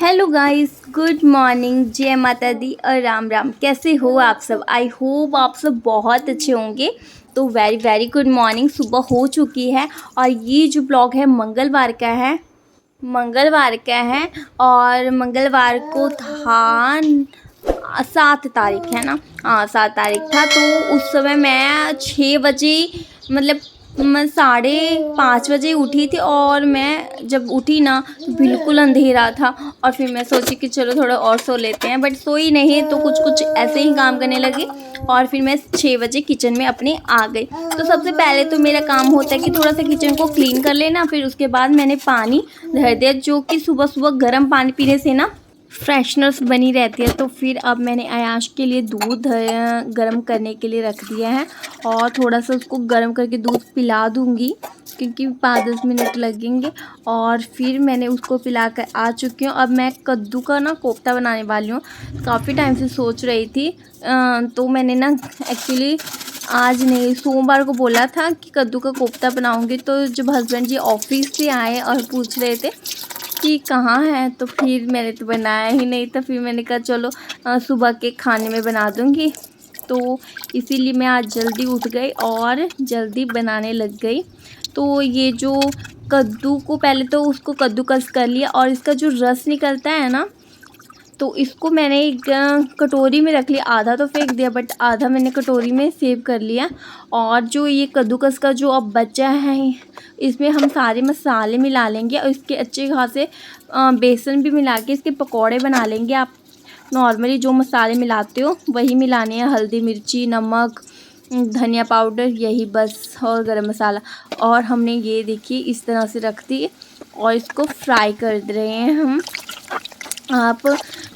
Hello guys, good morning, जय माता दी और राम राम। कैसे हो आप सब? आई होप आप सब बहुत अच्छे होंगे। तो वेरी वेरी गुड मॉर्निंग। सुबह हो चुकी है और ये जो ब्लॉग है मंगलवार का है और मंगलवार को था 7 तारीख है ना। हाँ, 7 तारीख था। तो उस समय मैं 6 बजे मतलब मैं 5:30 बजे उठी थी और मैं जब उठी ना तो बिल्कुल अंधेरा था। और फिर मैं सोची कि चलो थोड़ा और सो लेते हैं, बट सोई नहीं तो कुछ कुछ ऐसे ही काम करने लगी। और फिर मैं 6 बजे किचन में अपने आ गई। तो सबसे पहले तो मेरा काम होता है कि थोड़ा सा किचन को क्लीन कर लेना। फिर उसके बाद मैंने पानी धर दिया, जो कि सुबह सुबह गर्म पानी पीने से ना फ्रेशनेस बनी रहती है। तो फिर अब मैंने अयाश के लिए दूध गर्म करने के लिए रख दिया है और थोड़ा सा उसको गर्म करके दूध पिला दूंगी, क्योंकि 5-10 मिनट लगेंगे। और फिर मैंने उसको पिला कर आ चुकी हूँ। अब मैं कद्दू का ना कोफ्ता बनाने वाली हूँ। काफ़ी टाइम से सोच रही थी। तो मैंने ना एक्चुअली आज नहीं, सोमवार को बोला था कि कद्दू का कोफ्ता बनाऊंगी। तो जब हस्बैंड जी ऑफिस से आए और पूछ रहे थे कि कहाँ है, तो फिर मैंने तो बनाया ही नहीं। तो फिर मैंने कहा चलो सुबह के खाने में बना दूंगी। तो इसीलिए मैं आज जल्दी उठ गई और जल्दी बनाने लग गई। तो ये जो कद्दू को पहले तो उसको कद्दूकस कर लिया और इसका जो रस निकलता है ना, तो इसको मैंने एक कटोरी में रख लिया। आधा तो फेंक दिया बट आधा मैंने कटोरी में सेव कर लिया। और जो ये कद्दूकस का जो अब बचा है, इसमें हम सारे मसाले मिला लेंगे और इसके अच्छे खासे बेसन भी मिला के इसके पकौड़े बना लेंगे। आप नॉर्मली जो मसाले मिलाते हो वही मिलाने हैं, हल्दी मिर्ची नमक धनिया पाउडर, यही बस, और गरम मसाला। और हमने ये देखिए इस तरह से रख दी और इसको फ्राई कर रहे हैं हम। आप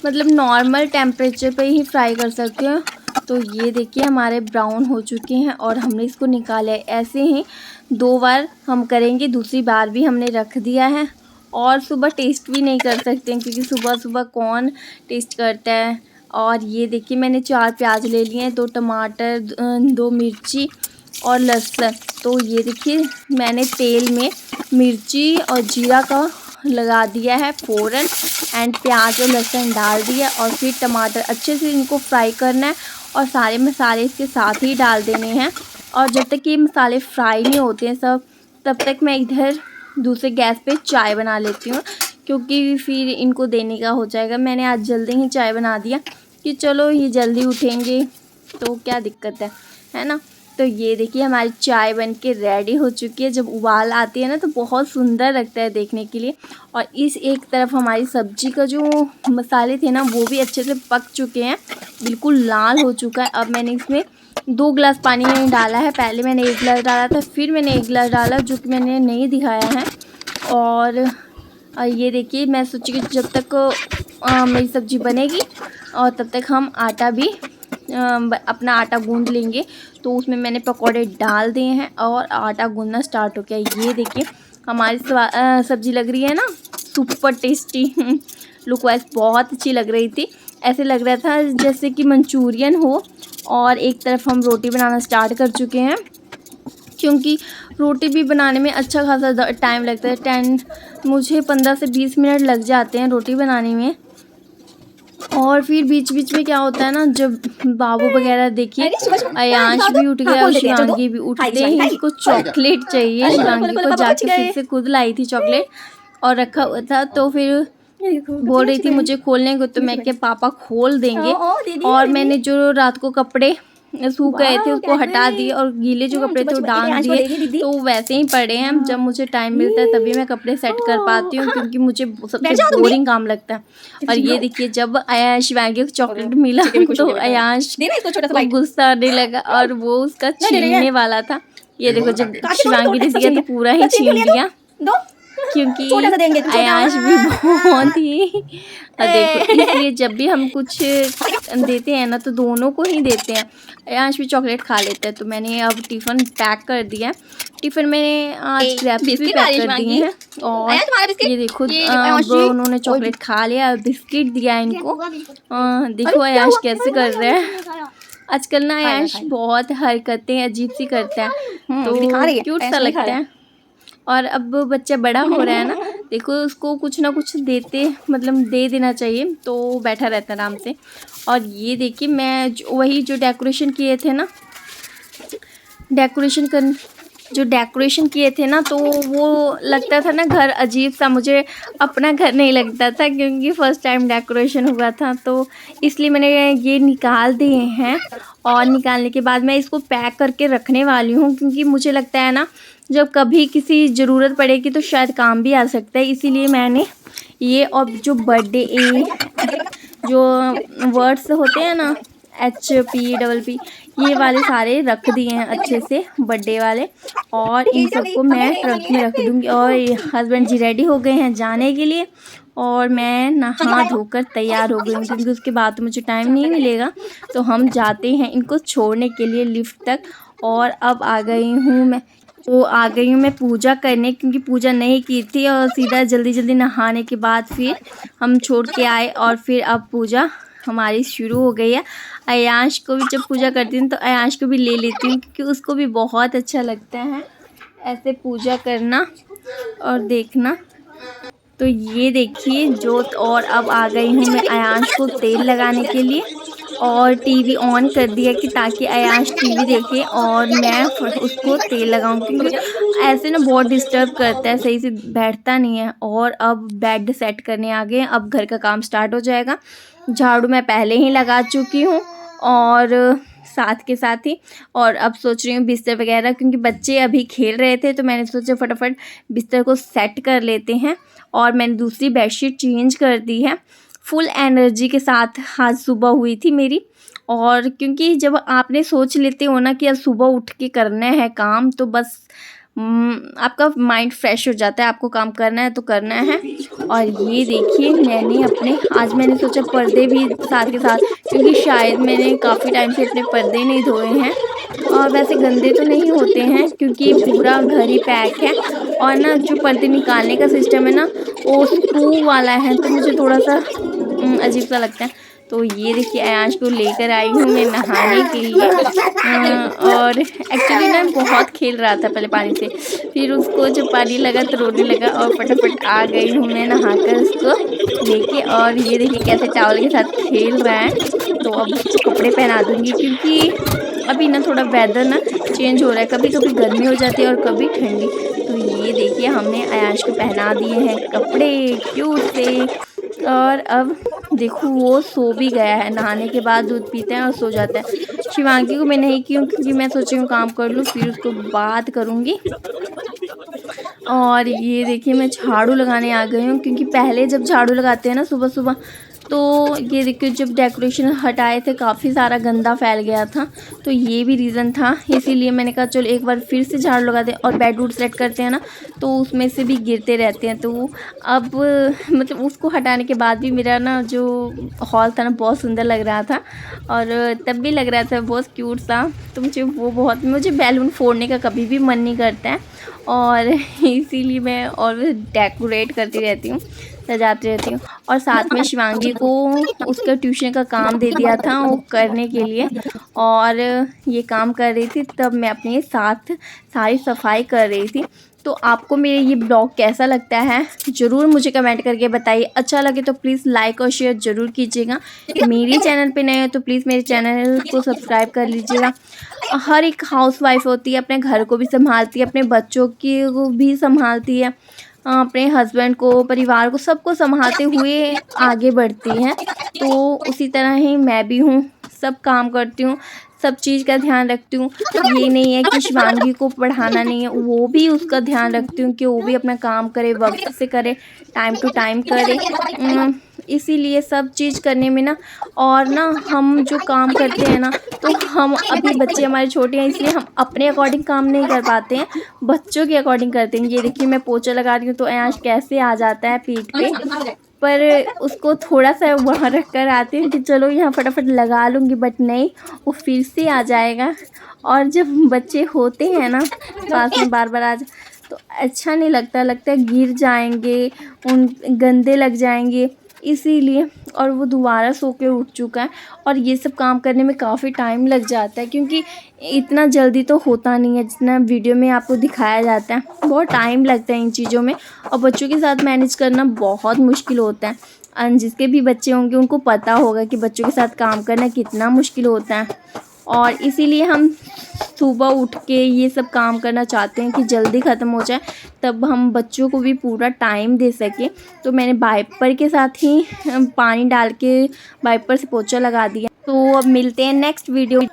मतलब नॉर्मल टेम्परेचर पे ही फ्राई कर सकते हो। तो ये देखिए हमारे ब्राउन हो चुके हैं और हमने इसको निकाला है। ऐसे ही 2 बार हम करेंगे, दूसरी बार भी हमने रख दिया है। और सुबह टेस्ट भी नहीं कर सकते हैं, क्योंकि सुबह सुबह कौन टेस्ट करता है। और ये देखिए मैंने 4 प्याज ले लिए हैं, 2 टमाटर, 2 मिर्ची और लहसुन। तो ये देखिए मैंने तेल में मिर्ची और जीरा का लगा दिया है फ़ौरन, एंड प्याज और लहसुन डाल दिया। और फिर टमाटर, अच्छे से इनको फ्राई करना है और सारे मसाले इसके साथ ही डाल देने हैं। और जब तक ये मसाले फ्राई नहीं होते हैं सब, तब तक मैं इधर दूसरे गैस पे चाय बना लेती हूँ, क्योंकि फिर इनको देने का हो जाएगा। मैंने आज जल्दी ही चाय बना दिया कि चलो ये जल्दी उठेंगे तो क्या दिक्कत है ना। तो ये देखिए हमारी चाय बन के रेडी हो चुकी है। जब उबाल आती है ना तो बहुत सुंदर लगता है देखने के लिए। और इस एक तरफ हमारी सब्जी का जो मसाले थे ना वो भी अच्छे से पक चुके हैं, बिल्कुल लाल हो चुका है। अब मैंने इसमें 2 गिलास पानी में डाला है। पहले मैंने 1 गिलास डाला था, फिर मैंने 1 गिलास डाला, जो कि मैंने नहीं दिखाया है। और ये देखिए मैं सोची कि जब तक मेरी सब्ज़ी बनेगी और तब तक हम आटा भी अपना आटा गूंद लेंगे। तो उसमें मैंने पकौड़े डाल दिए हैं और आटा गूंदना स्टार्ट हो गया। ये देखिए हमारी सब्ज़ी लग रही है ना, सुपर टेस्टी। लुक वाइज बहुत अच्छी लग रही थी। ऐसे लग रहा था जैसे कि मंचूरियन हो। और एक तरफ हम रोटी बनाना स्टार्ट कर चुके हैं, क्योंकि रोटी भी बनाने में अच्छा खासा टाइम लगता है। मुझे 15 से 20 मिनट लग जाते हैं रोटी बनाने में। और फिर बीच बीच में क्या होता है ना, जब बाबू वगैरह, देखिए अयांश भी उठ गया और शिवांगी भी। उठते ही इसको चॉकलेट चाहिए। शिवांगी को जाके फिर से खुद लाई थी चॉकलेट और रखा हुआ था। तो फिर बोल रही थी मुझे खोलने को, तो मैं क्या पापा खोल देंगे। और मैंने जो रात को कपड़े सूख गए थे उसको हटा दिए और गीले जो कपड़े थे वो डाल दिए। तो वैसे ही पड़े हैं। जब मुझे टाइम मिलता है तभी मैं कपड़े सेट कर पाती हूँ, क्योंकि मुझे सबसे बोरिंग काम लगता है। और ये देखिए जब शिवांगी को चॉकलेट मिला तो अयांश को गुस्सा आने लगा और वो उसका छीनने वाला था। ये देखो जब शिवांगी ने दिया तो पूरा ही छीन लिया, क्योंकि अयांश भी बहुत ही देखो, इसलिए जब भी हम कुछ देते हैं ना तो दोनों को ही देते हैं। अयांश भी चॉकलेट खा लेता है। तो मैंने अब टिफ़िन पैक कर दिया। टिफ़िन मैंने आज ग्रेप्स भी पैक कर दिए हैं। और ये देखो उन्होंने चॉकलेट खा लिया, बिस्किट दिया इनको। देखो अयांश कैसे कर रहे हैं आजकल ना। अयांश बहुत हरकतें अजीब सी करता है, तो क्यूट सा लगता है। और अब बच्चा बड़ा हो रहा है ना, देखो उसको कुछ ना कुछ देते मतलब दे देना चाहिए तो बैठा रहता है आराम से। और ये देखिए मैं वही जो डेकोरेशन किए थे ना, डेकोरेशन किए थे ना, तो वो लगता था ना घर अजीब सा, मुझे अपना घर नहीं लगता था क्योंकि फ़र्स्ट टाइम डेकोरेशन हुआ था, तो इसलिए मैंने ये निकाल दिए हैं। और निकालने के बाद मैं इसको पैक करके रखने वाली हूँ क्योंकि मुझे लगता है ना जब कभी किसी ज़रूरत पड़ेगी तो शायद काम भी आ सकता है, इसीलिए मैंने ये। और जो बर्थडे जो वर्ड्स होते हैं ना HP ये वाले सारे रख दिए हैं अच्छे से बर्थडे वाले, और इन सबको मैं ट्रक में रख दूँगी। और हस्बैंड जी रेडी हो गए हैं जाने के लिए और मैं नहा धोकर तैयार हो गई हूँ क्योंकि उसके बाद तो मुझे टाइम नहीं मिलेगा, तो हम जाते हैं इनको छोड़ने के लिए लिफ्ट तक। और अब आ गई हूँ मैं पूजा करने क्योंकि पूजा नहीं की थी, और सीधा जल्दी जल्दी नहाने के बाद फिर हम छोड़ के आए और फिर अब पूजा हमारी शुरू हो गई है। अयांश को भी जब पूजा करती हूँ तो अयांश को भी ले लेती हूँ क्योंकि उसको भी बहुत अच्छा लगता है ऐसे पूजा करना और देखना। तो ये देखिए जोत, और अब आ गई हूँ मैं अयांश को तेल लगाने के लिए, और टीवी ऑन कर दिया कि ताकि अयांश टीवी देखे और मैं उसको तेल लगाऊं क्योंकि ऐसे ना बहुत डिस्टर्ब करता है, सही से बैठता नहीं है। और अब बेड सेट करने आ गए, अब घर का काम स्टार्ट हो जाएगा। झाड़ू मैं पहले ही लगा चुकी हूँ और साथ के साथ ही, और अब सोच रही हूँ बिस्तर वगैरह, क्योंकि बच्चे अभी खेल रहे थे तो मैंने सोचा फटाफट बिस्तर को सेट कर लेते हैं। और मैंने दूसरी बेडशीट चेंज कर दी है, फुल एनर्जी के साथ आज सुबह हुई थी मेरी। और क्योंकि जब आपने सोच लेते हो ना कि अब सुबह उठ के करना है काम, तो बस आपका माइंड फ्रेश हो जाता है, आपको काम करना है तो करना है। और ये देखिए आज मैंने सोचा पर्दे भी साथ के साथ, क्योंकि शायद मैंने काफ़ी टाइम से अपने पर्दे नहीं धोए हैं, और वैसे गंदे तो नहीं होते हैं क्योंकि पूरा घर ही पैक है। और ना जो पर्दे निकालने का सिस्टम है ना वो स्क्रू वाला है, तो मुझे थोड़ा सा अजीब सा लगता है। तो ये देखिए अयांश को लेकर आई हूँ मैं नहाने के लिए। और एक्चुअली ना बहुत खेल रहा था पहले पानी से, फिर उसको जब पानी लगा तो रोने लगा, और फटाफट आ गई हूँ मैं नहाकर उसको लेके। और ये देखिए कैसे चावल के साथ खेल रहा है। तो अब उसको कपड़े पहना दूँगी क्योंकि अभी ना थोड़ा वेदर ना चेंज हो रहा है, कभी कभी गर्मी हो जाती है और कभी ठंडी। तो ये देखिए हमने अयांश को पहना दिए हैं कपड़े क्यूट से। और अब देखो वो सो भी गया है, नहाने के बाद दूध पीता है और सो जाता है। शिवांगी को मैं नहीं की हूँ क्योंकि मैं सोच रही हूँ काम कर लूँ फिर उसको बात करूँगी। और ये देखिए मैं झाड़ू लगाने आ गई हूँ क्योंकि पहले जब झाड़ू लगाते हैं ना सुबह सुबह, तो ये देखिए जब डेकोरेशन हटाए थे काफ़ी सारा गंदा फैल गया था, तो ये भी रीज़न था, इसीलिए मैंने कहा चलो एक बार फिर से झाड़ू लगा दें। और बेड वुड सेट करते हैं ना तो उसमें से भी गिरते रहते हैं, तो अब मतलब उसको हटाने के बाद भी मेरा ना जो हॉल था ना बहुत सुंदर लग रहा था, और तब भी लग रहा था बहुत क्यूट सा। तो मुझे बैलून फोड़ने का कभी भी मन नहीं करता है, और इसीलिए मैं ऑलवेज डेकोरेट करती रहती हूँ, सजाती रहती हूँ। और साथ में शिवांगी को उसका ट्यूशन का काम दे दिया था वो करने के लिए, और ये काम कर रही थी तब मैं अपने साथ सारी सफाई कर रही थी। तो आपको मेरे ये ब्लॉग कैसा लगता है ज़रूर मुझे कमेंट करके बताइए। अच्छा लगे तो प्लीज़ लाइक और शेयर ज़रूर कीजिएगा। मेरे चैनल पे नए हो तो प्लीज़ मेरे चैनल को सब्सक्राइब कर लीजिएगा। हर एक हाउसवाइफ होती है, अपने घर को भी संभालती है, अपने बच्चों को भी संभालती है, अपने हस्बैंड को, परिवार को, सबको संभालते हुए आगे बढ़ती हैं। तो उसी तरह ही मैं भी हूँ, सब काम करती हूँ, सब चीज़ का ध्यान रखती हूँ। ये नहीं है कि शिवांगी को पढ़ाना नहीं है, वो भी उसका ध्यान रखती हूँ कि वो भी अपना काम करे, वक्त से करे, टाइम टू टाइम करे। इसीलिए सब चीज़ करने में ना, और ना हम जो काम करते हैं ना, तो हम अभी बच्चे हमारे छोटे हैं इसलिए हम अपने अकॉर्डिंग काम नहीं कर पाते हैं, बच्चों के अकॉर्डिंग करते हैं। ये देखिए मैं पोछा लगा रही हूँ तो अयांश कैसे आ जाता है पीठ पे, पर उसको थोड़ा सा वहाँ रख कर आती हूँ कि चलो यहाँ फटाफट लगा लूँगी, बट नहीं, वो फिर से आ जाएगा। और जब बच्चे होते हैं ना पास में बार बार आ जा तो अच्छा नहीं लगता, लगता है गिर जाएंगे, उन गंदे लग जाएंगे, इसीलिए। और वो दोबारा सो के उठ चुका है। और ये सब काम करने में काफ़ी टाइम लग जाता है, क्योंकि इतना जल्दी तो होता नहीं है जितना वीडियो में आपको दिखाया जाता है। बहुत टाइम लगता है इन चीज़ों में, और बच्चों के साथ मैनेज करना बहुत मुश्किल होता है। जिसके भी बच्चे होंगे उनको पता होगा कि बच्चों के साथ काम करना कितना मुश्किल होता है। और इसीलिए हम सुबह उठ के ये सब काम करना चाहते हैं कि जल्दी ख़त्म हो जाए, तब हम बच्चों को भी पूरा टाइम दे सकें। तो मैंने वाइपर के साथ ही पानी डाल के वाइपर से पोछा लगा दिया। तो अब मिलते हैं नेक्स्ट वीडियो।